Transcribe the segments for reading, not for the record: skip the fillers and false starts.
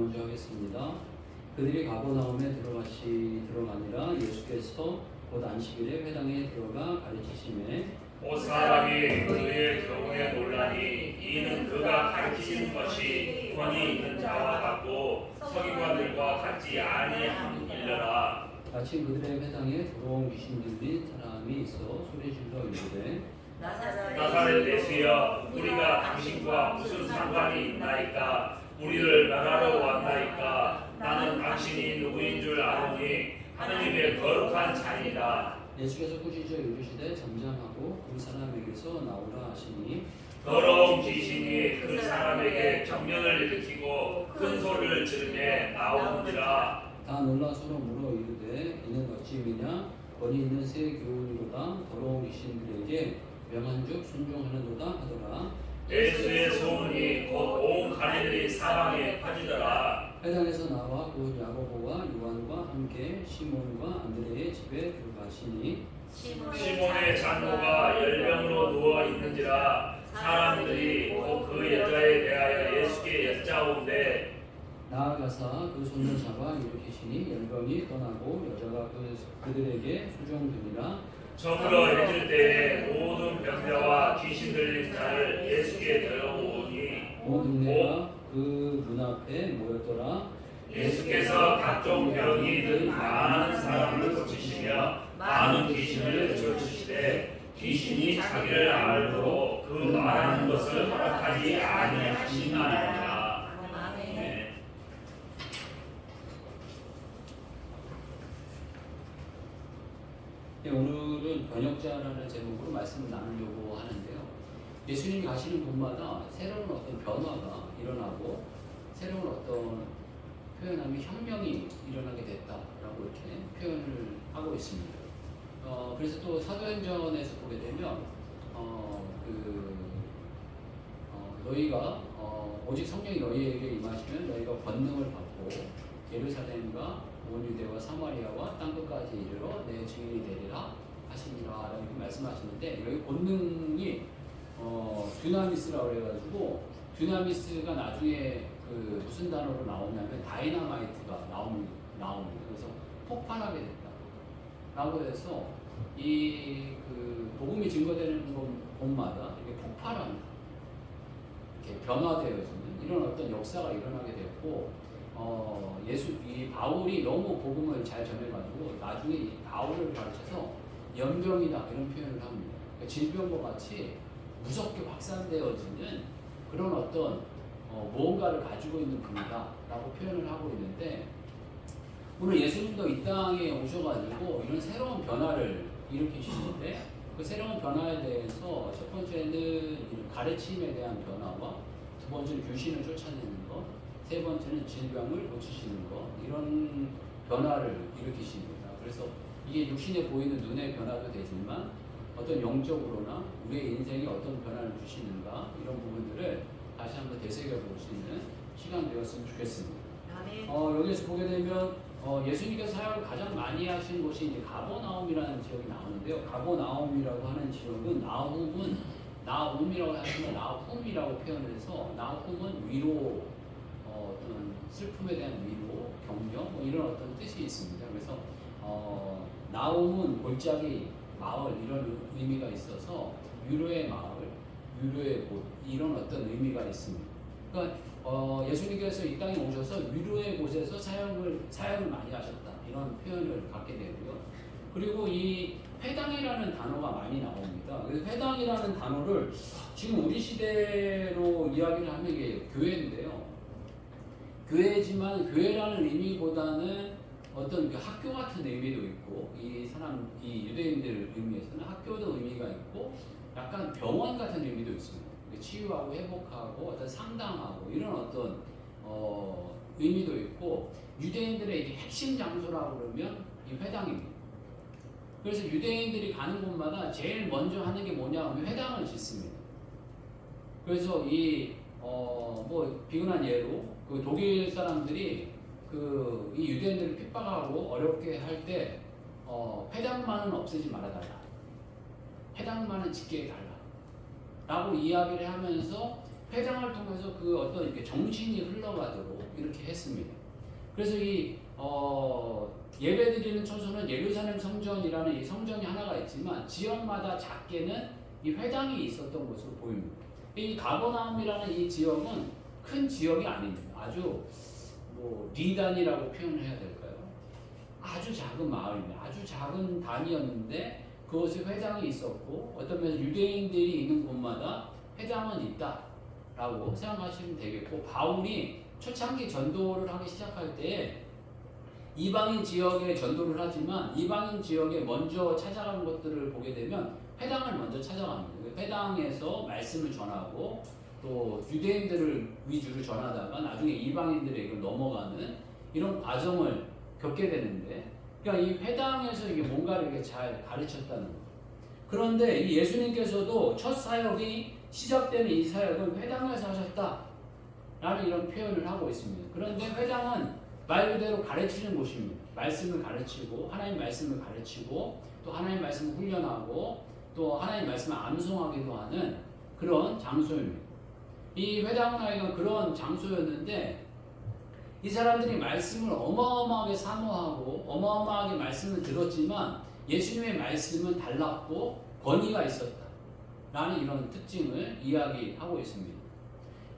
먼저 하겠습니다. 그들이 가버나움에 들어가니라. 예수께서 곧 안식일에 회당에 들어가 가르치심에 곧 사람이 그의 경우에 놀라니 이는 그가 가르치시는 것이 권위 있는 자와 같고 서기관들과 같지 아니함이니라. 마침 그들의 회당에 더러운 귀신 들린 사람이 있어 소리질러 이르되 나사렛 예수여, 우리가 당신과 무슨 상관이 있나이까? 우리를 멸하러 왔나이까? 나는 당신이 누구인 줄 아노니 하느님의 거룩한 자니라. 예수께서 꾸짖어 이르시되 잠잠하고 그 사람에게서 나오라 하시니 더러운 귀신이 그 사람에게 정령을 일으키고 큰 소리를 지르며 나오는지라. 다 놀라 서로 물어 이르되 이는 어찌미냐? 권위 있는 새 교훈이로다. 더러운 귀신들에게 명한즉 순종하는도다 하더라. 예수의 소문이 곧 온 갈릴리 사방에 퍼지더라. 회당에서 나와 곧 야고보와 요한과 함께 시몬과 안드레의 집에 들어가시니 시몬의 장모가 열병으로 누워 있는지라. 사람들이 곧 그 여자에 대하여 예수께 여짜오되 나아가사 그 손을 잡아 일으키시니 열병이 떠나고 여자가 그들에게 수종되니라. 저물어 해질 때에 모든 병자와 귀신 들린 자를 예수께 데려오니 온 동네가 그 눈앞에 모였더라. 예수께서 각종 병이 든 많은 사람을 고치시며 많은 귀신을 쫓으시되 귀신이 자기를 알도록 그 말하는 것을 허락하지 아니하시나이다. 아멘. 오늘은 번역자라는 제목으로 말씀을 나누려고 하는데요. 예수님이 가시는 곳마다 새로운 어떤 변화가 일어나고 새로운 어떤 표현하면 혁명이 일어나게 됐다라고 이렇게 표현을 하고 있습니다. 그래서 또 사도행전에서 보게 되면 너희가 오직 성령이 너희에게 임하시면 너희가 권능을 받고 예루살렘과 온 유대와 사마리아와 땅끝까지 이르러 내 증인이 되리라 하시니라 라고 말씀하시는데 여기 권능이 듀나미스라고 해가지고 듀나미스가 나중에 그 무슨 단어로 나오냐면 다이나마이트가 나옵니다. 그래서 폭발하게 됐다 라고 해서 이 그 복음이 증거되는 곳마다 이렇게 폭발한다, 이렇게 변화되어지는 이런 어떤 역사가 일어나게 됐고 이 바울이 너무 복음을 잘 전해가지고 나중에 이 바울을 가르쳐서 연병이다 이런 표현을 합니다. 그러니까 질병과 같이 무섭게 확산되어지는 그런 어떤 무언가를 가지고 있는 분이다라고 표현을 하고 있는데 오늘 예수님도 이 땅에 오셔가지고 이런 새로운 변화를 일으키시는데 그 새로운 변화에 대해서 첫 번째는 가르침에 대한 변화와 두 번째는 귀신을 쫓아내는 것, 세 번째는 질병을 고치시는 것, 이런 변화를 일으키십니다. 그래서 이게 육신에 보이는 눈의 변화도 되지만 어떤 영적으로나 우리의 인생에 어떤 변화를 주시는가 이런 부분들을 다시 한번 되새겨볼 수 있는 시간 되었으면 좋겠습니다. 여기서 보게 되면 예수님께서 사역을 가장 많이 하신 곳이 이제 가버나움이라는 지역이 나오는데요. 가버나움이라고 하는 지역은 나움이라고 하시면 나훔이라고 표현을 해서 나훔은 위로, 어떤 슬픔에 대한 위로, 격려 뭐 이런 어떤 뜻이 있습니다. 그래서 나움은 골짜기 마을 이런 의미가 있어서 위로의 마을, 위로의 곳 이런 어떤 의미가 있습니다. 그러니까 예수님께서 이 땅에 오셔서 위로의 곳에서 사역을 많이 하셨다 이런 표현을 갖게 되고요. 그리고 이 회당이라는 단어가 많이 나옵니다. 회당이라는 단어를 지금 우리 시대로 이야기를 하면 이게 교회인데요. 교회지만 교회라는 의미보다는 어떤 그 학교 같은 의미도 있고 이 유대인들 의미에서는 학교도 의미가 있고 약간 병원 같은 의미도 있습니다. 치유하고 회복하고 어떤 상담하고 이런 어떤 의미도 있고 유대인들의 이게 핵심 장소라고 그러면 이 회당입니다. 그래서 유대인들이 가는 곳마다 제일 먼저 하는 게 뭐냐 하면 회당을 짓습니다. 그래서 뭐 비근한 예로 그 독일 사람들이 이 유대인들을 핍박하고 어렵게 할 때 회당만은 없애지 말아달라, 회당만은 짓게 해달라 라고 이야기를 하면서 회당을 통해서 그 어떤 이렇게 정신이 흘러가도록 이렇게 했습니다. 그래서 이 예배드리는 처소는 예루살렘 성전이라는 이 성전이 하나가 있지만 지역마다 작게는 이 회당이 있었던 것으로 보입니다. 이 가버나움이라는 이 지역은 큰 지역이 아닙니다. 아주 뭐 리단이라고 표현을 해야 될까요? 아주 작은 마을입니다. 아주 작은 단위였는데 그곳에 회당이 있었고 어떤 면에서 유대인들이 있는 곳마다 회당은 있다라고 생각하시면 되겠고, 바울이 초창기 전도를 하기 시작할 때 이방인 지역에 전도를 하지만 이방인 지역에 먼저 찾아간 것들을 보게 되면 회당을 먼저 찾아갑니다. 회당에서 말씀을 전하고 또 유대인들을 위주로 전하다가 나중에 이방인들에게 넘어가는 이런 과정을 겪게 되는데, 그러니까 이 회당에서 이게 뭔가를 이렇게 잘 가르쳤다는 거예요. 그런데 이 예수님께서도 첫 사역이 시작되는 이 사역은 회당에서 하셨다라는 이런 표현을 하고 있습니다. 그런데 회당은 말 그대로 가르치는 곳입니다. 말씀을 가르치고 하나님 말씀을 가르치고 또 하나님 말씀을 훈련하고 또 하나님 말씀을 암송하기도 하는 그런 장소입니다. 이 회당은 아이가 그런 장소였는데 이 사람들이 말씀을 어마어마하게 사모하고 어마어마하게 말씀을 들었지만 예수님의 말씀은 달랐고 권위가 있었다라는 이런 특징을 이야기하고 있습니다.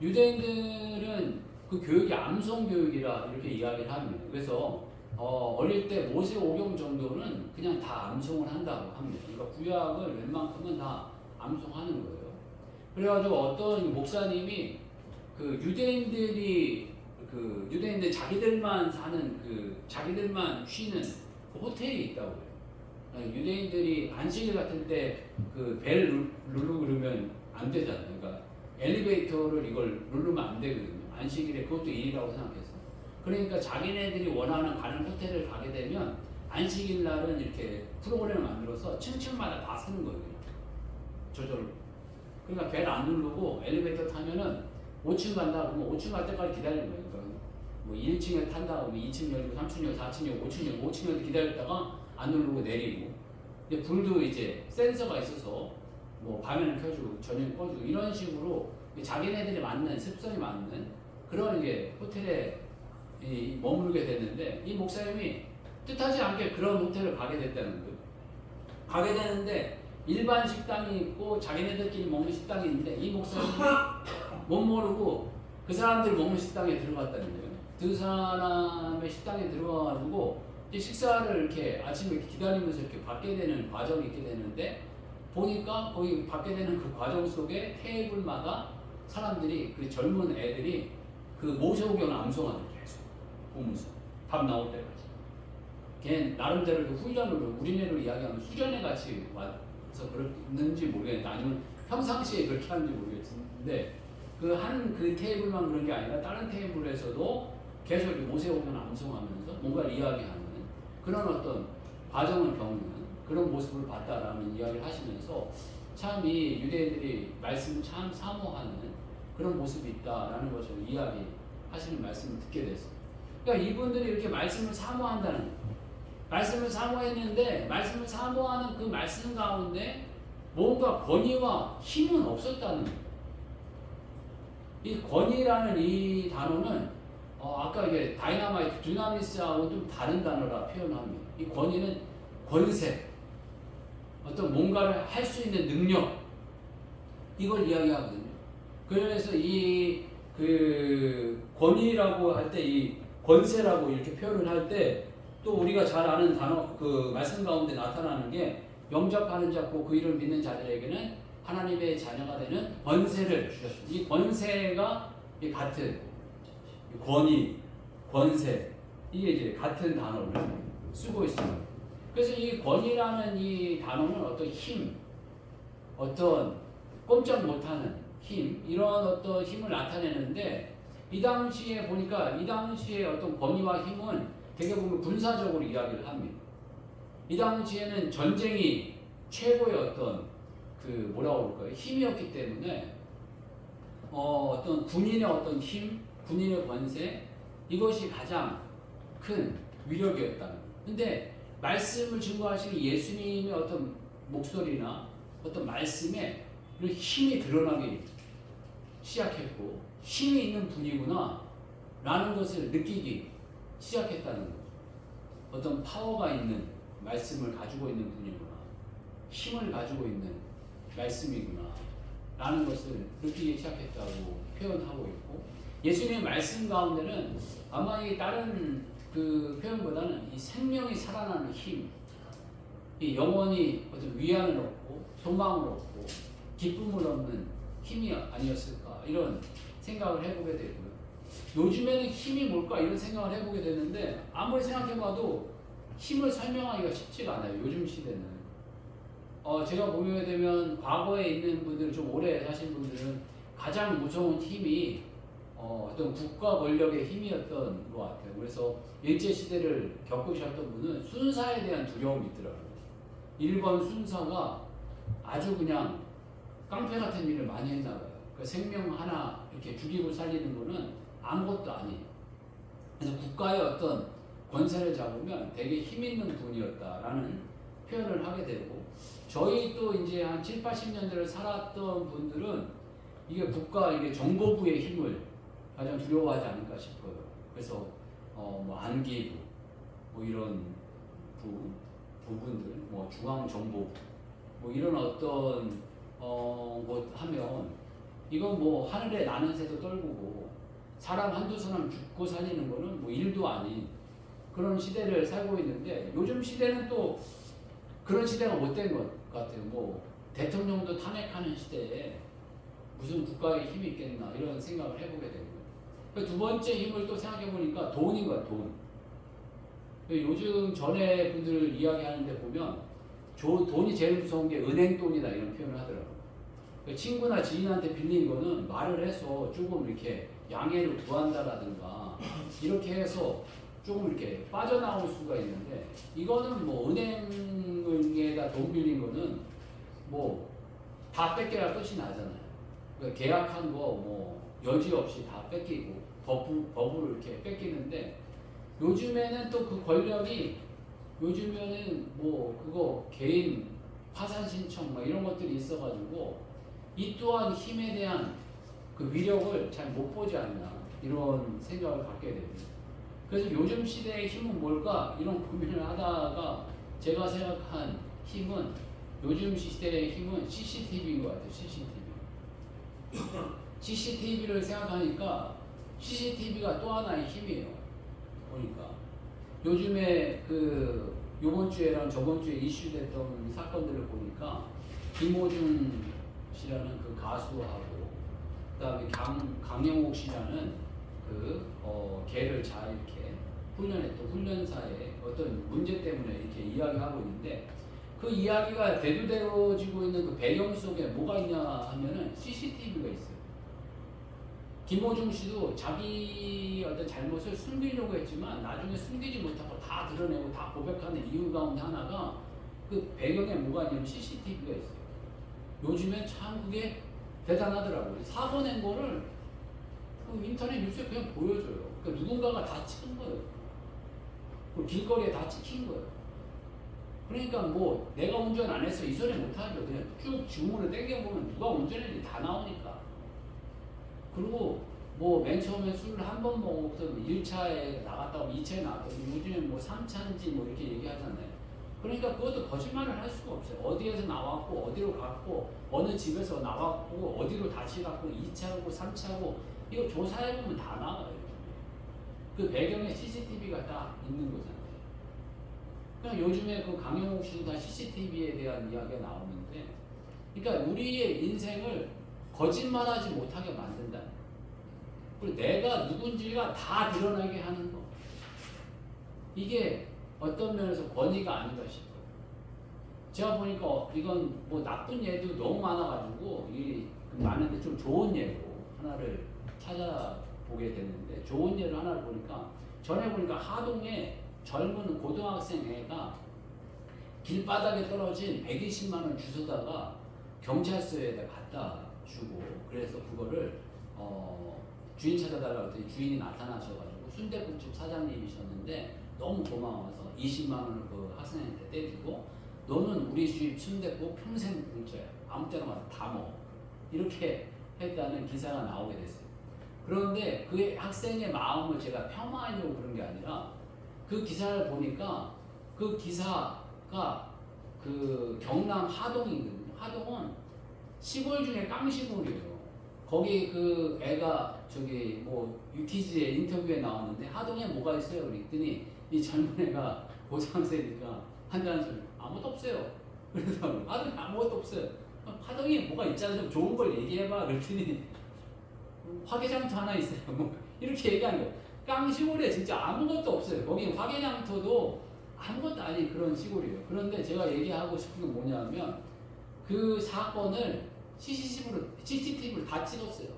유대인들은 그 교육이 암송 교육이라 이렇게 이야기를 합니다. 그래서 어릴 때 모세오경 정도는 그냥 다 암송을 한다고 합니다. 그러니까 구약을 웬만큼은 다 암송하는 거예요. 그래가지고 어떤 목사님이 그 유대인들 자기들만 사는 자기들만 쉬는 그 호텔이 있다고 해요. 유대인들이 안식일 같은 때 그 벨 누르고 그러면 안 되잖아요. 그러니까 엘리베이터를 이걸 누르면 안 되거든요. 안식일에 그것도 일이라고 생각해서. 그러니까 자기네들이 원하는 가는 호텔을 가게 되면 안식일 날은 이렇게 프로그램을 만들어서 층층마다 다 쓰는 거예요. 저절로. 그러니까 벨 안 누르고 엘리베이터 타면은 5층 간다 그러면 5층 갈 때까지 기다리는 거예요. 그러니까 뭐 1층에 탄 다음에 2층 열고 3층 열고 4층 열고 5층 열고 5층 열고 기다렸다가 안 누르고 내리고. 근데 불도 이제 센서가 있어서 뭐 밤에는 켜주고 저녁에 꺼주고 이런 식으로 자기네들이 맞는 습성이 맞는 그런 이제 호텔에 머물게 됐는데 이 목사님이 뜻하지 않게 그런 호텔을 가게 됐다는 거예요. 가게 되는데 일반 식당이 있고 자기네들끼리 먹는 식당이 있는데 이 목사님이 못 모르고 그 사람들 먹는 식당에 들어갔다는 거예요. 그 사람의 식당에 들어가가지고 식사를 이렇게 아침에 이렇게 기다리면서 이렇게 받게 되는 과정이 있게 되는데 보니까 거기 받게 되는 그 과정 속에 테이블마다 사람들이 그 젊은 애들이 그 모세오경을 암송하는 계속 보면서 밥 나올 때까지. 걔 나름대로 그 훈련으로 우리네로 이야기하면 수련회 같이 와서 그랬는지 모르겠는데 아니면 평상시에 그렇게 하는지 모르겠는데 그 테이블만 그런 게 아니라 다른 테이블에서도 계속 모세오경 암송하면서 뭔가를 이야기하는 그런 어떤 과정을 겪는 그런 모습을 봤다라는 이야기를 하시면서 참 이 유대인들이 말씀을 참 사모하는 그런 모습이 있다라는 것을 이야기하시는 말씀을 듣게 됐어요. 그러니까 이분들이 이렇게 말씀을 사모한다는 거예요. 말씀을 사모했는데 말씀을 사모하는 그 말씀 가운데 뭔가 권위와 힘은 없었다는 거예요. 이 권위라는 이 단어는 아까 이게 다이나마이트, 두나미스하고 좀 다른 단어라 표현합니다. 이 권위는 권세, 어떤 뭔가를 할 수 있는 능력, 이걸 이야기하거든요. 그래서 이 권위라고 할 때 이 권세라고 이렇게 표현을 할 때 또 우리가 잘 아는 단어, 그 말씀 가운데 나타나는 게 영접하는 자고 그 이름을 믿는 자들에게는 하나님의 자녀가 되는 권세를 주셨습니다. 이 권세가 같은 권위, 권세, 이게 이제 같은 단어를 쓰고 있습니다. 그래서 이 권위라는 이 단어는 어떤 힘, 어떤 꼼짝 못하는 힘, 이런 어떤 힘을 나타내는데 이 당시에 보니까 이 당시에 어떤 권위와 힘은 되게 보면 군사적으로 이야기를 합니다. 이 당시에는 전쟁이 최고의 어떤 뭐라고 그럴까요? 힘이었기 때문에 어떤 군인의 어떤 힘, 군인의 권세, 이것이 가장 큰 위력이었다는 거예요. 근데 말씀을 증거하시는 예수님의 어떤 목소리나 어떤 말씀에 그런 힘이 드러나게 시작했고 힘이 있는 분이구나 라는 것을 느끼기 시작했다는 거죠. 어떤 파워가 있는 말씀을 가지고 있는 분이구나, 힘을 가지고 있는 말씀이구나 라는 것을 느끼기 시작했다고 표현하고 있고, 예수님의 말씀 가운데는 아마 이 다른 그 표현보다는 이 생명이 살아나는 힘, 이 영원히 어떤 위안을 얻고 소망을 얻고 기쁨을 얻는 힘이 아니었을까 이런 생각을 해보게 되고요. 요즘에는 힘이 뭘까 이런 생각을 해보게 되는데 아무리 생각해봐도 힘을 설명하기가 쉽지가 않아요. 요즘 시대는. 제가 보게 되면 과거에 있는 분들, 좀 오래 사신 분들은 가장 무서운 힘이 어떤 국가 권력의 힘이었던 것 같아요. 그래서 일제시대를 겪으셨던 분은 순사에 대한 두려움이 있더라고요. 일본 순사가 아주 그냥 깡패 같은 일을 많이 했나 봐요. 그 생명 하나 이렇게 죽이고 살리는 거는 아무것도 아니에요. 그래서 국가의 어떤 권세를 잡으면 되게 힘 있는 분이었다라는 표현을 하게 되고, 저희 또 이제 한 7, 80년대를 살았던 분들은 이게 국가, 이게 정보부의 힘을 가장 두려워하지 않을까 싶어요. 그래서 뭐 안기부, 뭐 이런 부분들, 뭐 중앙정보부, 뭐 이런 어떤 것 하면 이건 뭐 하늘에 나는 새도 떨구고 사람 한두 사람 죽고 살리는 거는 뭐 일도 아닌 그런 시대를 살고 있는데, 요즘 시대는 또 그런 시대가 못 된 것 같아요. 뭐 대통령도 탄핵하는 시대에 무슨 국가의 힘이 있겠나 이런 생각을 해보게 되고요. 두 번째 힘을 또 생각해 보니까 돈인 거야, 돈. 요즘 전에 분들 이야기하는데 보면 돈이 제일 무서운 게 은행 돈이다 이런 표현을 하더라고요. 친구나 지인한테 빌린 거는 말을 해서 조금 이렇게 양해를 구한다라든가 이렇게 해서 조금 이렇게 빠져나올 수가 있는데, 이거는 뭐 은행에다 돈 빌린 거는 뭐 다 뺏겨야 끝이 나잖아요. 그러니까 계약한 거 뭐 여지 없이 다 뺏기고 법으로 이렇게 뺏기는데, 요즘에는 또 그 권력이, 요즘에는 뭐 그거 개인 파산 신청 막 이런 것들이 있어가지고 이 또한 힘에 대한 그 위력을 잘 못 보지 않나 이런 생각을 갖게 됩니다. 그래서 요즘 시대의 힘은 뭘까 이런 고민을 하다가 제가 생각한 힘은, 요즘 시대의 힘은 CCTV인 것 같아요. CCTV를 생각하니까 CCTV가 또 하나의 힘이에요. 보니까 요즘에 그 요번 주에랑 저번 주에 이슈됐던 사건들을 보니까 김호중 씨라는 그 가수하고 그다음에 강영옥 씨라는 그 걔를 잘 이렇게 훈련했던 훈련사의 어떤 문제 때문에 이렇게 이야기하고 있는데, 그 이야기가 대두되어지고 있는 그 배경 속에 뭐가 있냐 하면은 CCTV가 있어요. 김호중 씨도 자기 어떤 잘못을 숨기려고 했지만 나중에 숨기지 못하고 다 드러내고 다 고백하는 이유 가운데 하나가 그 배경에 뭐가 있냐면 CCTV가 있어요. 요즘에 참 그게 대단하더라고요. 사고 낸 거를 그 인터넷 뉴스에 그냥 보여줘요. 그러니까 누군가가 다 찍은 거예요. 그 길거리에 다 찍힌 거예요. 그러니까 뭐 내가 운전 안 했어 이 소리 못 하죠. 그냥 쭉 주문을 땡겨보면 누가 운전했는지 다 나오니까. 그리고 뭐 맨 처음에 술을 한 번 먹었던 1차에 나갔다 오면 2차에 나갔다 오면 요즘에 뭐 3차인지 뭐 이렇게 얘기하잖아요. 그러니까 그것도 거짓말을 할 수가 없어요. 어디에서 나왔고 어디로 갔고 어느 집에서 나왔고 어디로 다시 갔고 2차고 3차고 이거 조사해보면 다 나와요. 그 배경에 CCTV가 딱 있는 거잖아요. 그러니까 요즘에 그 강영욱 씨도 다 CCTV에 대한 이야기가 나오는데, 그러니까 우리의 인생을 거짓말하지 못하게 만든다. 그리고 내가 누군지가 다 드러나게 하는 거. 이게 어떤 면에서 권위가 아닌가 싶어요. 제가 보니까 이건 뭐 나쁜 예도 너무 많아가지고 많은데 좀 좋은 예로 하나를 찾아보게 됐는데, 좋은 예를 하나를 보니까 전에 보니까 하동에 젊은 고등학생 애가 길바닥에 떨어진 120만 원 주워다가 경찰서에다 갖다 주고, 그래서 그거를 주인 찾아달라고 했더니 주인이 나타나셔가지고 순댓국집 사장님이셨는데 너무 고마워서 20만 원을 그 학생한테 떼주고, 너는 우리 집 순댓국 평생 공짜야. 아무 때나 가서 다 먹어. 이렇게 했다는 기사가 나오게 됐어요. 그런데 그 학생의 마음을 제가 폄하하려고 그런 게 아니라 그 기사를 보니까 그 기사가 그 경남 하동이거든요. 하동은 시골 중에 깡시골이에요. 거기 그 애가 저기 뭐 유퀴즈에 인터뷰에 나왔는데 하동에 뭐가 있어요? 그랬더니 이 젊은 애가 고등학생이니까 한다는 소리 아무것도 없어요. 그래서 하동에 아무것도 없어요. 하동에 뭐가 있잖아. 좀 좋은 걸 얘기해봐. 그랬더니 화개장터 하나 있어요. 뭐 이렇게 얘기하는 거예요. 깡시골에 진짜 아무것도 없어요. 거기 화개장터도 아무것도 아닌 그런 시골이에요. 그런데 제가 얘기하고 싶은 건 뭐냐면 그 사건을 CCTV로 다 찍었어요.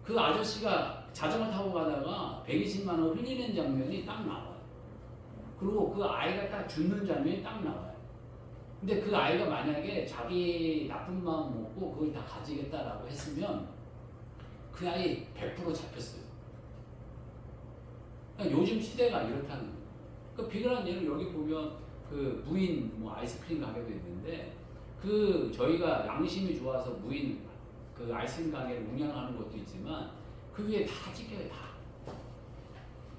그 아저씨가 자전거 타고 가다가 120만 원 흘리는 장면이 딱 나와요. 그리고 그 아이가 딱 죽는 장면이 딱 나와요. 근데 그 아이가 만약에 자기 나쁜 마음 먹고 그걸 다 가지겠다라고 했으면 그 아이 100% 잡혔어요. 그러니까 요즘 시대가 이렇다는 거예요. 그 비근한 예를 여기 보면 그 무인 뭐 아이스크림 가게도 있는데 그 저희가 양심이 좋아서 무인 그 아이스크림 가게를 운영하는 것도 있지만 그 위에 다 찍혀요. 다.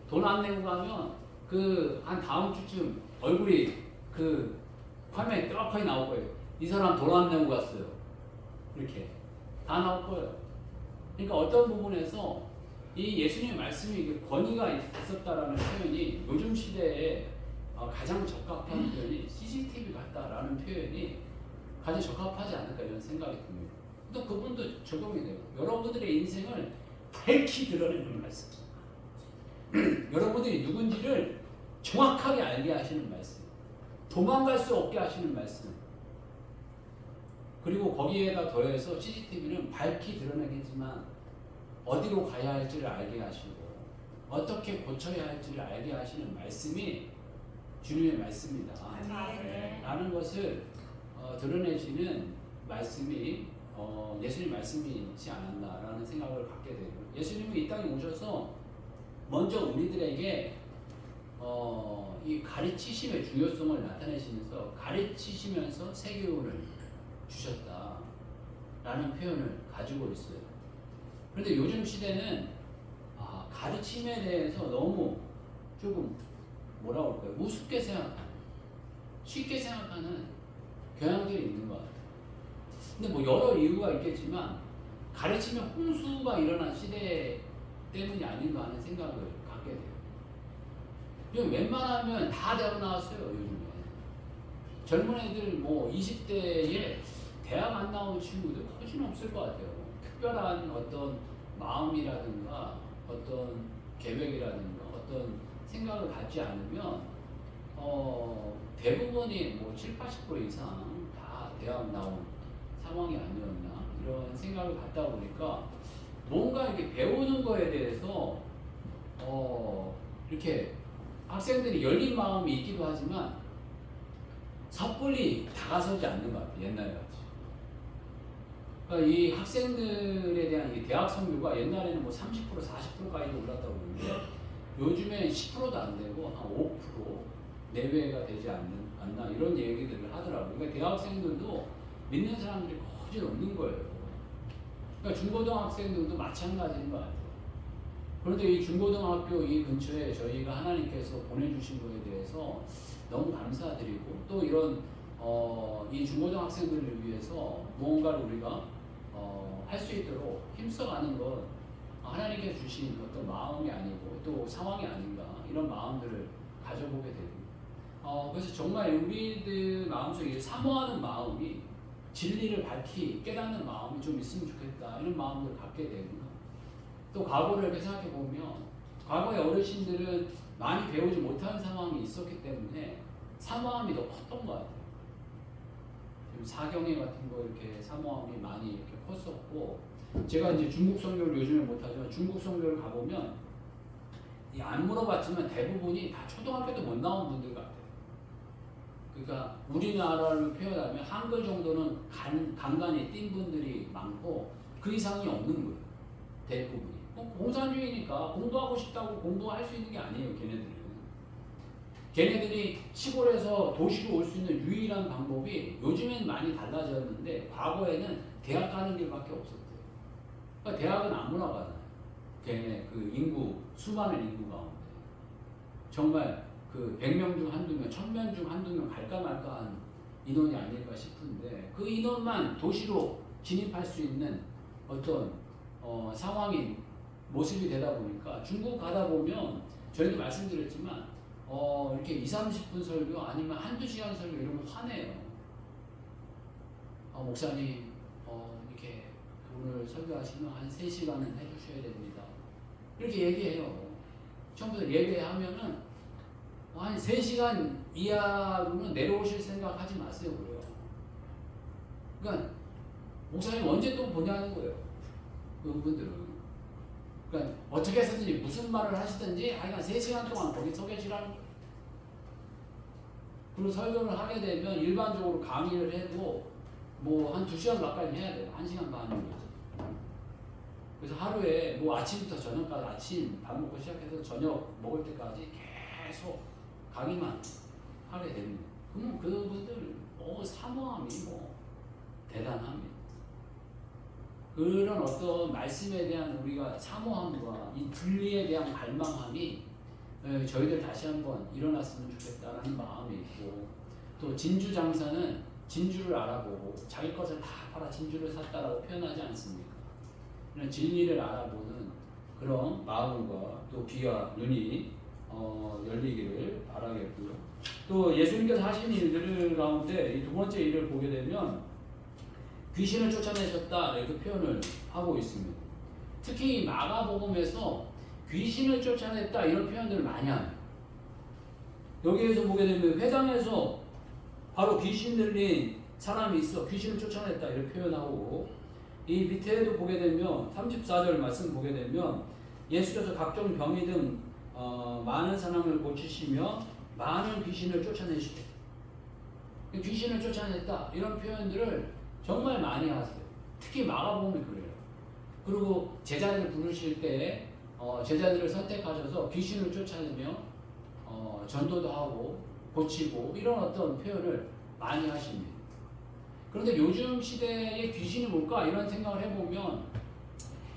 돈 안 내고 가면 그 한 다음 주쯤 얼굴이 그 화면에 떡하니 나올 거예요. 이 사람 돈 안 내고 갔어요. 이렇게 다 나올 거예요. 그러니까 어떤 부분에서 이 예수님의 말씀이 권위가 있었다라는 표현이 요즘 시대에 가장 적합한 표현이 CCTV 같다라는 표현이 가장 적합하지 않을까 이런 생각이 듭니다. 또 그분도 적용이 돼요. 여러분들의 인생을 밝히 드러내는 말씀. 여러분들이 누군지를 정확하게 알게 하시는 말씀. 도망갈 수 없게 하시는 말씀. 그리고 거기에다 더해서 CCTV는 밝히 드러내겠지만 어디로 가야 할지를 알게 하시고 어떻게 고쳐야 할지를 알게 하시는 말씀이 주님의 말씀이다. 라는 것을 드러내시는 말씀이 예수님 말씀이지 않았나라는 생각을 갖게 돼요. 예수님이 이 땅에 오셔서 먼저 우리들에게 이 가르치심의 중요성을 나타내시면서 가르치시면서 세교훈을 주셨다라는 표현을 가지고 있어요. 그런데 요즘 시대는 가르침에 대해서 너무 조금 뭐라고 할까요? 우습게 생각하는, 쉽게 생각하는 경향들이 있는 것 같아요. 근데 뭐 여러 이유가 있겠지만 가르치면 홍수가 일어난 시대 때문이 아닌가 하는 생각을 갖게 돼요. 웬만하면 다 대학 나왔어요, 요즘에. 젊은 애들 뭐 20대에 대학 안 나온 친구들 훨씬 없을 것 같아요. 특별한 어떤 마음이라든가 어떤 계획이라든가 어떤 생각을 갖지 않으면 대부분이 뭐 7, 80% 이상 다 대학 나온 상황이 아니었나 이런 생각을 갖다 보니까 뭔가 이렇게 배우는 거에 대해서 이렇게 학생들이 열린 마음이 있기도 하지만 섣불리 다가서지 않는 것 같아요. 옛날 같이. 그러니까 이 학생들에 대한 이 대학 성교가 옛날에는 뭐 30%, 40%까지 올랐다고 그러는데 요즘에 10%도 안 되고 한 5% 내외가 되지 않나 이런 얘기들을 하더라고요. 그러니까 대학생들도 믿는 사람들이 거의 없는 거예요. 그러니까 중고등학생들도 마찬가지인 것 같아요. 그런데 이 중고등학교 이 근처에 저희가 하나님께서 보내주신 것에 대해서 너무 감사드리고 또 이런 이 중고등학생들을 위해서 무언가를 우리가 할 수 있도록 힘써가는 것 하나님께서 주신 어떤 마음이 아니고 또 상황이 아닌가 이런 마음들을 가져보게 되고 그래서 정말 우리들 마음속에 사모하는 마음이 진리를 밝히 깨닫는 마음이 좀 있으면 좋겠다 이런 마음을 갖게 되고 또 과거를 이렇게 생각해 보면 과거의 어르신들은 많이 배우지 못한 상황이 있었기 때문에 사모함이 더 컸던 것 같아요. 지금 사경회 같은 거 이렇게 사모함이 많이 이렇게 컸었고 제가 이제 중국 선교를 요즘에 못하지만 중국 선교를 가보면 안 물어봤지만 대부분이 다 초등학교도 못 나온 분들 같아요. 그러니까 우리나라를 표현하면 한글 정도는 간간히 띈 분들이 많고 그 이상이 없는 거예요. 대부분이. 공산주의니까 공부하고 싶다고 공부할 수 있는 게 아니에요. 걔네들은. 걔네들이 시골에서 도시로 올 수 있는 유일한 방법이 요즘엔 많이 달라졌는데 과거에는 대학 가는 길밖에 없었대요. 그러니까 대학은 아무나 가잖아요. 걔네 그 인구 수많은 인구 가운데 정말 그 100명 중 한두 명, 1000명 중 한두 명 갈까 말까한 인원이 아닐까 싶은데 그 인원만 도시로 진입할 수 있는 어떤 상황이 모습이 되다 보니까 중국 가다 보면 저희도 말씀드렸지만 이렇게 2, 30분 설교 아니면 한두 시간 설교 이러면 화내요. 목사님 이렇게 오늘 설교하시면 한 3시간은 해주셔야 됩니다. 이렇게 얘기해요. 처음부터 예배하면은 한 3시간 이하로는 내려오실 생각 하지 마세요. 그래요. 그러니까 목사님 언제 또 보냐는 거예요. 그분들은. 그러니까 어떻게 해서든지 무슨 말을 하시든지 하여간 3시간 동안 거기 서 계시라는 거예요. 그리고 설교를 하게 되면 일반적으로 강의를 해도 뭐 한 2시간 가까이 해야 돼요. 1시간 반인 거죠. 그래서 하루에 뭐 아침부터 저녁까지 아침 밥 먹고 시작해서 저녁 먹을 때까지 계속 강의만 하게 됩니다. 그러면 그분들 사모함이 대단합니다. 그런 어떤 말씀에 대한 우리가 사모함과 이 진리에 대한 갈망함이 저희들 다시 한번 일어났으면 좋겠다라는 마음이 있고, 또 진주 장사는 진주를 알아보고 자기 것을 다 팔아 진주를 샀다라고 표현하지 않습니까? 그런 진리를 알아보는 그런 마음과 또 귀와 눈이 열리기를 바라겠고요. 또 예수님께서 하신 일들 가운데 이 두 번째 일을 보게 되면 귀신을 쫓아내셨다 이렇게 표현을 하고 있습니다. 특히 마가복음에서 귀신을 쫓아냈다 이런 표현들을 많이 합니다. 여기에서 보게 되면 회당에서 바로 귀신 들린 사람이 있어 귀신을 쫓아냈다 이렇게 표현하고, 이 밑에도 보게 되면 34절 말씀 보게 되면 예수께서 각종 병이 든 많은 사람을 고치시며 많은 귀신을 쫓아내시고, 귀신을 쫓아냈다 이런 표현들을 정말 많이 하세요. 특히 마가복음이 그래요. 그리고 제자들을 부르실 때 제자들을 선택하셔서 귀신을 쫓아내며 전도도 하고 고치고 이런 어떤 표현을 많이 하십니다. 그런데 요즘 시대의 귀신이 뭘까 이런 생각을 해보면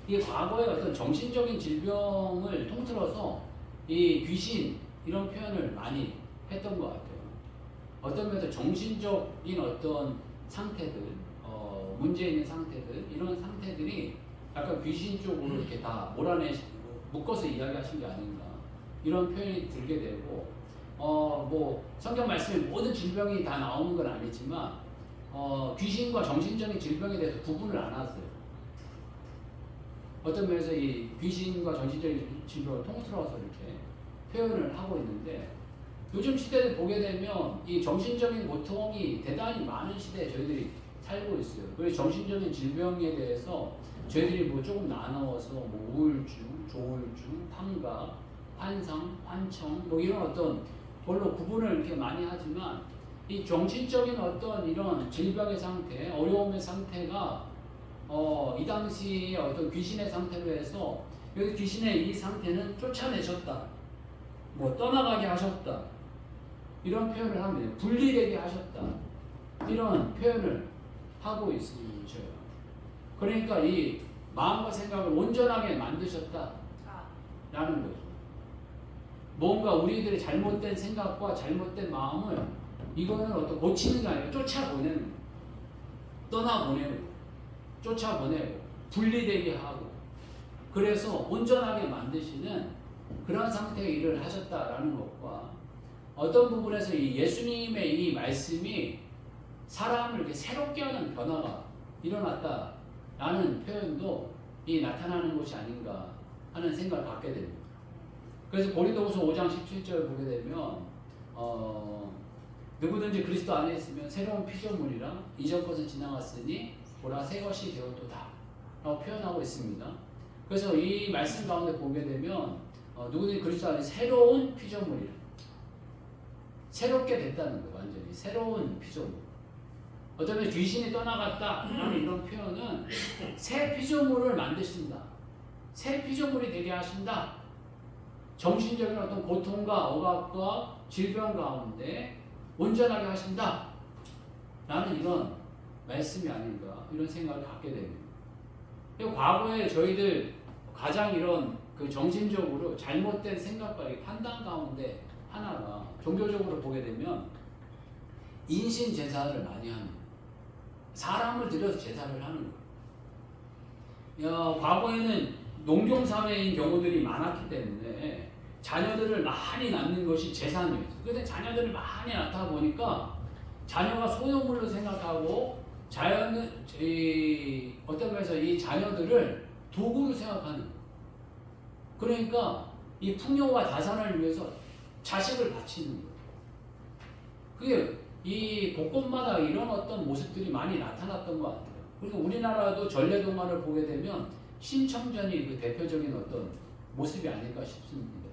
이게 과거의 어떤 정신적인 질병을 통틀어서 이 귀신 이런 표현을 많이 했던 것 같아요. 어떤 면에서 정신적인 어떤 상태들, 문제 있는 상태들, 이런 상태들이 약간 귀신 쪽으로 이렇게 다 몰아내시고 묶어서 이야기하신 게 아닌가 이런 표현이 들게 되고, 뭐 성경 말씀에 모든 질병이 다 나오는 건 아니지만 귀신과 정신적인 질병에 대해서 구분을 안 하세요. 어떤 면에서 이 귀신과 정신적인 질병을 통틀어서 이렇게 표현을 하고 있는데, 요즘 시대를 보게 되면 이 정신적인 고통이 대단히 많은 시대에 저희들이 살고 있어요. 그래서 정신적인 질병에 대해서 저희들이 뭐 조금 나누어서 뭐 우울증, 조울증, 환각, 환상, 환청 뭐 이런 어떤 별로 구분을 이렇게 많이 하지만, 이 정신적인 어떤 이런 질병의 상태, 어려움의 상태가 이 당시에 어떤 귀신의 상태로 해서 여기 귀신의 이 상태는 쫓아내셨다, 뭐 떠나가게 하셨다 이런 표현을 합니다. 분리되게 하셨다 이런 표현을 하고 있습니다. 그러니까 이 마음과 생각을 온전하게 만드셨다라는 거죠. 뭔가 우리들의 잘못된 생각과 잘못된 마음을 이거는 어떤 고치는 게 아니라 쫓아보내는 거예요. 떠나보내고 쫓아보내고 분리되게 하고, 그래서 온전하게 만드시는 그런 상태의 일을 하셨다라는 것과, 어떤 부분에서 이 예수님의 이 말씀이 사람을 이렇게 새롭게 하는 변화가 일어났다라는 표현도 이 나타나는 것이 아닌가 하는 생각을 갖게 됩니다. 그래서 고린도후서 5장 17절 보게 되면 누구든지 그리스도 안에 있으면 새로운 피조물이라 이전 것은 지나갔으니 보라 새 것이 되었도다 라고 표현하고 있습니다. 그래서 이 말씀 가운데 보게 되면 누구든지 그리스도 안에 새로운 피조물이라, 새롭게 됐다는 거예요. 완전히 새로운 피조물. 어쩌면 귀신이 떠나갔다라는 이런 표현은 새 피조물을 만드신다, 새 피조물이 되게 하신다 정신적인 어떤 고통과 억압과 질병 가운데 온전하게 하신다 라는 이런 말씀이 아닌가 이런 생각을 갖게 됩니다. 과거에 저희들 가장 이런 그 정신적으로 잘못된 생각과 판단 가운데 하나가 종교적으로 보게 되면 인신 제사를 많이 합니다. 사람을 들여서 제사를 하는 거예요. 과거에는 농경사회인 경우들이 많았기 때문에 자녀들을 많이 낳는 것이 재산이었어요. 그런데 자녀들을 많이 낳다 보니까 자녀가 소유물로 생각하고 어떤 면에서 이 자녀들을 도구로 생각하는 거예요. 그러니까 이 풍요와 자산을 위해서 자식을 바치는 거예요. 그게 이 곳곳마다 이런 어떤 모습들이 많이 나타났던 것 같아요. 그리고 우리나라도 전래동화를 보게 되면 신청전이 그 대표적인 어떤 모습이 아닐까 싶습니다.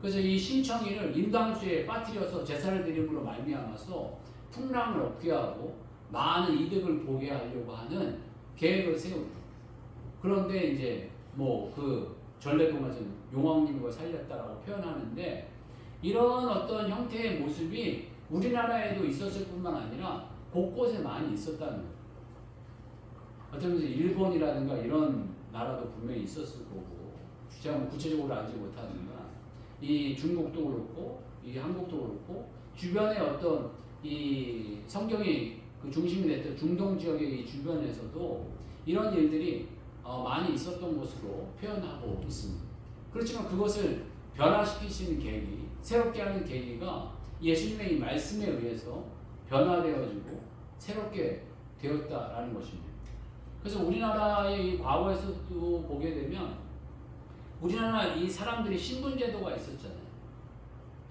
그래서 이 신청이를 인당수에 빠뜨려서 제사를 드림으로 말미암아서 풍랑을 얻게 하고 많은 이득을 보게 하려고 하는 계획을 세우고, 그런데 이제 뭐 그 전래동화에서는 용왕님과 살렸다라고 표현하는데, 이런 어떤 형태의 모습이 우리나라에도 있었을 뿐만 아니라 곳곳에 많이 있었다는 거예요. 어쩌면 일본이라든가 이런 나라도 분명히 있었을 거고, 제가 뭐 구체적으로 알지 못하지만 이 중국도 그렇고 이 한국도 그렇고 주변에 어떤 이 성경이 그 중심이 됐던 중동 지역의 이 주변에서도 이런 일들이 많이 있었던 것으로 표현하고 있습니다. 그렇지만 그것을 변화시키시는 계기, 새롭게 하는 계기가 예수님의 이 말씀에 의해서 변화되어지고 새롭게 되었다라는 것입니다. 그래서 우리나라의 이 과거에서도 보게 되면 우리나라 이 사람들이 신분제도가 있었잖아요.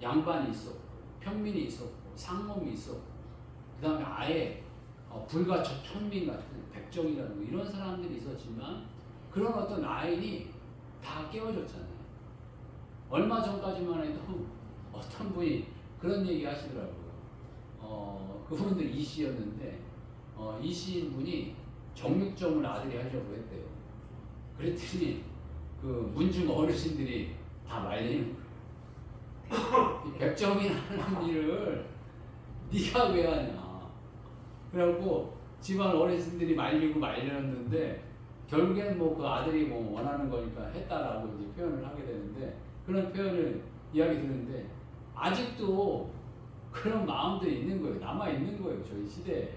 양반이 있었고 평민이 있었고 상놈이 있었고 그 다음에 아예 불가촉 천민 같은 백정이라는 거, 이런 사람들이 있었지만 그런 어떤 라인이 다 깨어졌잖아요. 얼마 전까지만 해도 어떤 분이 그런 얘기 하시더라고요. 그분도 이씨였는데 이씨인 분이 정육점을 아들이 하려고 했대요. 그랬더니 그 문중 어르신들이 다 말리는 거예요. 이 백정이 하는 일을 네가 왜 하냐. 그래갖고 집안 어르신들이 말리고 말렸는데 결국엔 뭐 그 아들이 뭐 원하는 거니까 했다라고 이제 표현을 하게 되는데, 그런 표현을 이야기 듣는데 아직도 그런 마음들이 있는 거예요. 남아 있는 거예요. 저희 시대에.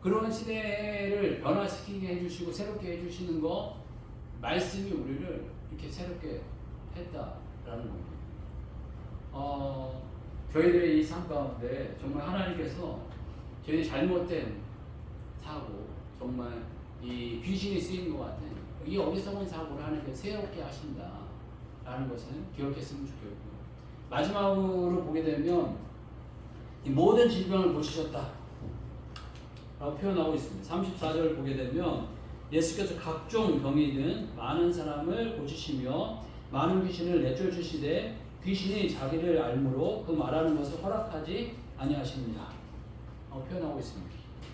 그런 시대를 변화시키게 해주시고 새롭게 해주시는 거, 말씀이 우리를 이렇게 새롭게 했다라는 겁니다. 저희들의 이 삶 가운데 정말 하나님께서 저희 잘못된 사고, 정말 이 귀신이 쓰인 것 같은 이 어리석은 사고를 하나님께서 새롭게 하신다라는 것은 기억했으면 좋겠고요. 마지막으로 보게 되면 이 모든 질병을 고치셨다 라고 표현하고 있습니다. 34절 보게 되면 예수께서 각종 병이든 많은 사람을 고치시며 많은 귀신을 내쫓으시되 귀신이 자기를 알므로 그 말하는 것을 허락하지 아니하십니다. 표현하고 있습니다.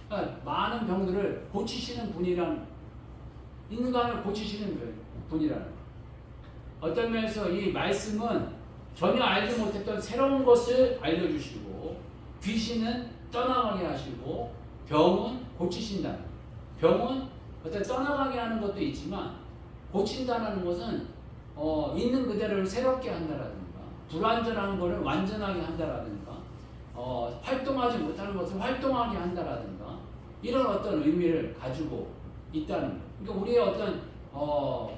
그러니까 많은 병들을 고치시는 분이란, 인간을 고치시는 분이라는 거예요. 어떤 면에서 이 말씀은 전혀 알지 못했던 새로운 것을 알려주시고 귀신은 떠나가게 하시고 병은 고치신다는 거예요. 병은 어떤 떠나가게 하는 것도 있지만 고친다는 것은 있는 그대로를 새롭게 한다라든가, 불완전한 것을 완전하게 한다라든가, 활동하지 못하는 것을 활동하게 한다라든가, 이런 어떤 의미를 가지고 있다는 거예요. 그러니까 우리의 어떤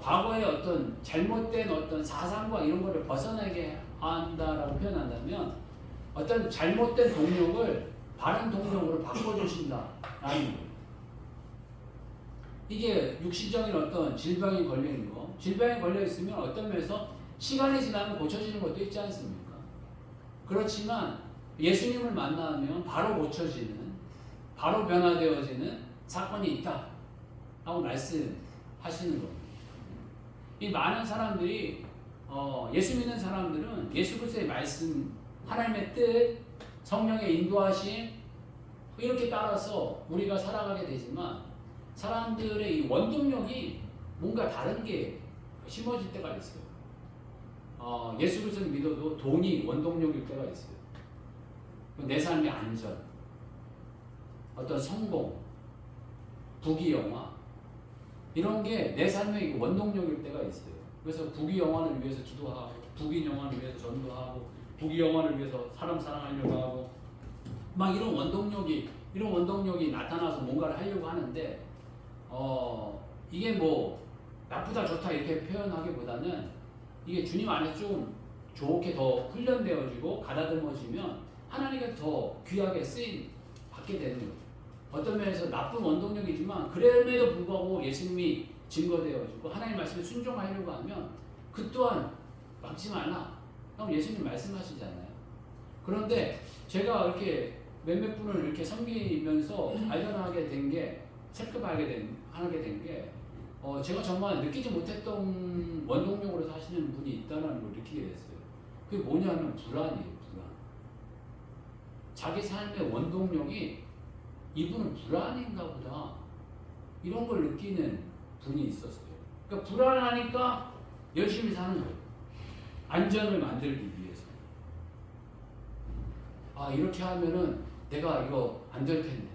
과거의 어떤 잘못된 어떤 사상과 이런 것을 벗어나게 한다라고 표현한다면 어떤 잘못된 동력을 바른 동력으로 바꿔주신다라는 거예요. 이게 육신적인 어떤 질병이 걸려있는 거, 질병이 걸려있으면 어떤 면에서 시간이 지나면 고쳐지는 것도 있지 않습니까? 그렇지만 예수님을 만나면 바로 고쳐지는, 바로 변화되어지는 사건이 있다 라고 말씀하시는 겁니다. 이 많은 사람들이 예수 믿는 사람들은 예수 그리스도의 말씀, 하나님의 뜻, 성령의 인도하심 이렇게 따라서 우리가 살아가게 되지만 사람들의 이 원동력이 뭔가 다른 게 심어질 때가 있어요. 예수 그리스도를 믿어도 돈이 원동력일 때가 있어요. 내 삶의 안전, 어떤 성공, 부귀영화 이런 게 내 삶의 원동력일 때가 있어요. 그래서 부귀영화를 위해서 기도하고, 부귀영화를 위해서 전도하고, 부귀영화를 위해서 사람 사랑하려고 하고, 막 이런 원동력이 나타나서 뭔가를 하려고 하는데, 이게 뭐 나쁘다 좋다 이렇게 표현하기보다는 이게 주님 안에서 좀 좋게 더 훈련되어지고 가다듬어지면 하나님께 더 귀하게 쓰임 받게 되는 거예요. 어떤 면에서 나쁜 원동력이지만 그럼에도 불구하고 예수님이 증거되어지고 하나님 말씀에 순종하려고 하면 그 또한 막지 말라. 그럼 예수님 말씀하시잖아요. 그런데 제가 이렇게 몇몇 분을 이렇게 섬기면서 발견하게 된 게, 하게 된 게, 제가 정말 느끼지 못했던 원동력으로 사시는 분이 있다는 걸 느끼게 됐어요. 그게 뭐냐면 불안이에요, 불안. 자기 삶의 원동력이 이분은 불안인가 보다. 이런 걸 느끼는 분이 있었어요. 그러니까 불안하니까 열심히 사는 거예요. 안전을 만들기 위해서. 이렇게 하면은 내가 이거 안 될 텐데.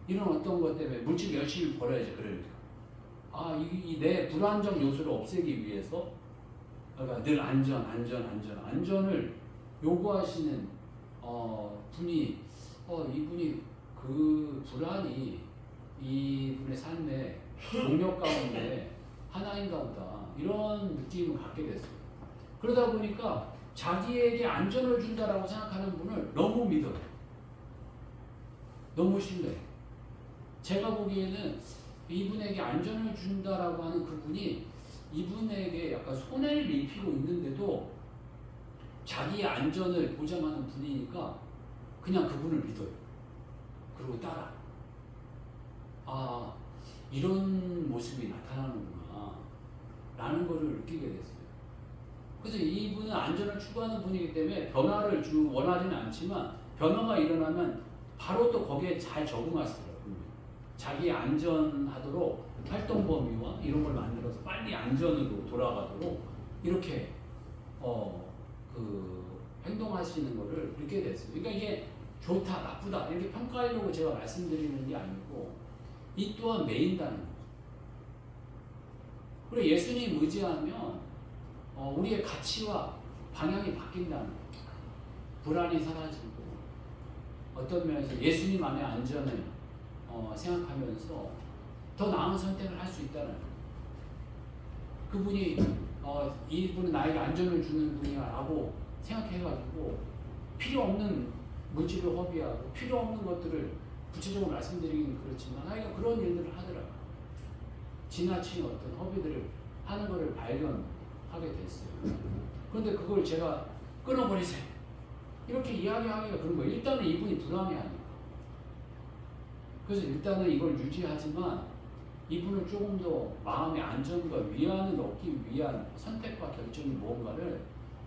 이런 어떤 것 때문에 물질 열심히 벌어야지, 그러니까. 내 불안정 요소를 없애기 위해서, 그러니까 늘 안전을 요구하시는 분이, 이분이 그 불안이 이분의 삶의 동력 가운데 하나인가 보다. 이런 느낌을 갖게 됐어요. 그러다 보니까 자기에게 안전을 준다라고 생각하는 분을 너무 믿어요. 너무 신뢰해. 제가 보기에는 이분에게 안전을 준다라고 하는 그분이 이분에게 약간 손해를 입히고 있는데도 자기의 안전을 보장하는 분이니까 그냥 그분을 믿어요. 그리고 따라. 이런 모습이 나타나는구나 라는 것을 느끼게 됐어요. 그래서 이분은 안전을 추구하는 분이기 때문에 변화를 원하지는 않지만 변화가 일어나면 바로 또 거기에 잘 적응하시더라고요. 자기 안전하도록 활동 범위와 이런 걸 만들어서 빨리 안전으로 돌아가도록 이렇게 행동하시는 거를 느끼게 됐어요. 그러니까 이게 좋다, 나쁘다 이렇게 평가하려고 제가 말씀드리는 게 아니고 이 또한 매인다는 거죠. 그리고 예수님 의지하면 우리의 가치와 방향이 바뀐다는 거죠. 불안이 사라지고 어떤 면에서 예수님 안의 안전을 생각하면서 더 나은 선택을 할 수 있다는 거예요. 그분이 이분은 나에게 안전을 주는 분이야라고 생각해가지고 필요 없는 물질을 허비하고 필요 없는 것들을 구체적으로 말씀드리기는 그렇지만 아이가 그런 일들을 하더라고요. 지나친 어떤 허비들을 하는 것을 발견하게 됐어요. 그런데 그걸 제가 끊어버리세요. 이렇게 이야기하기가 그런 거예요. 일단은 이분이 불안해하니까. 그래서 일단은 이걸 유지하지만 이분을 조금 더 마음의 안정과 위안을 얻기 위한 선택과 결정이 무언가를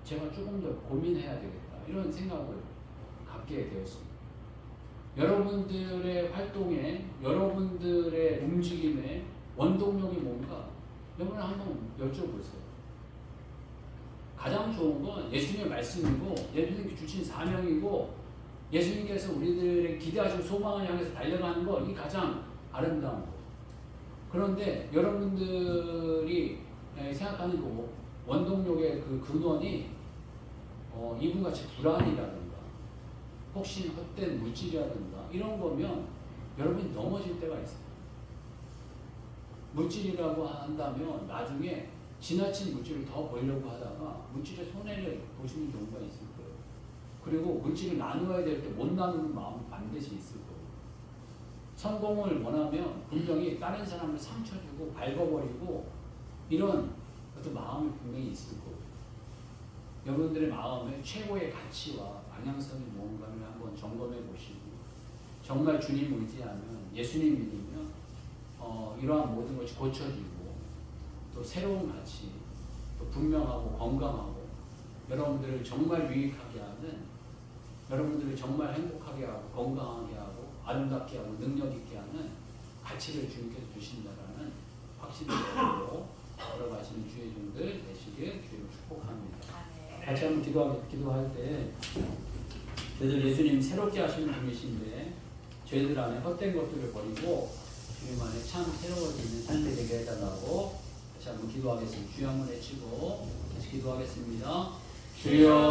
제가 조금 더 고민해야 되겠다. 이런 생각을 갖게 되었습니다. 여러분들의 활동에, 여러분들의 움직임에 원동력이 뭔가 여러분 한번 여쭤보세요. 가장 좋은 건 예수님의 말씀이고 예수님께 주신 사명이고 예수님께서 우리들의 기대하시고 소망을 향해서 달려가는 거 이게 가장 아름다운 거예요. 그런데 여러분들이 생각하는 그 원동력의 그 근원이 이분같이 불안이라든가 혹시 헛된 물질이라든가 이런 거면 여러분이 넘어질 때가 있어요. 물질이라고 한다면 나중에 지나친 물질을 더 벌려고 하다가 물질의 손해를 보시는 경우가 있을 거예요. 그리고 물질을 나누어야 될 때 못 나누는 마음은 반드시 있을 거예요. 성공을 원하면 분명히 다른 사람을 상처 주고 밟아버리고 이런 어떤 마음이 분명히 있을 거예요. 여러분들의 마음에 최고의 가치와 방향성이 무언가를 한번 점검해 보시고 정말 주님 의지하면 예수님 믿으면 이러한 모든 것이 고쳐지고 또 새로운 가치, 또 분명하고 건강하고 여러분들을 정말 유익하게 하는 여러분들을 정말 행복하게 하고 건강하게 하고 아름답게 하고 능력 있게 하는 가치를 주님께서 주신다라는 확신을 가지고 걸어가시는 주의 종들 되시길 주님 축복합니다. 같이 한번 기도할 때 저희들 예수님 새롭게 하시는 분이신데 저희들 안에 헛된 것들을 버리고 주님 안에 참 새로워지는 삶이 되게 해달라고 같이 한번 기도하겠습니다. 주여 한번 외치고 다시 기도하겠습니다. 주여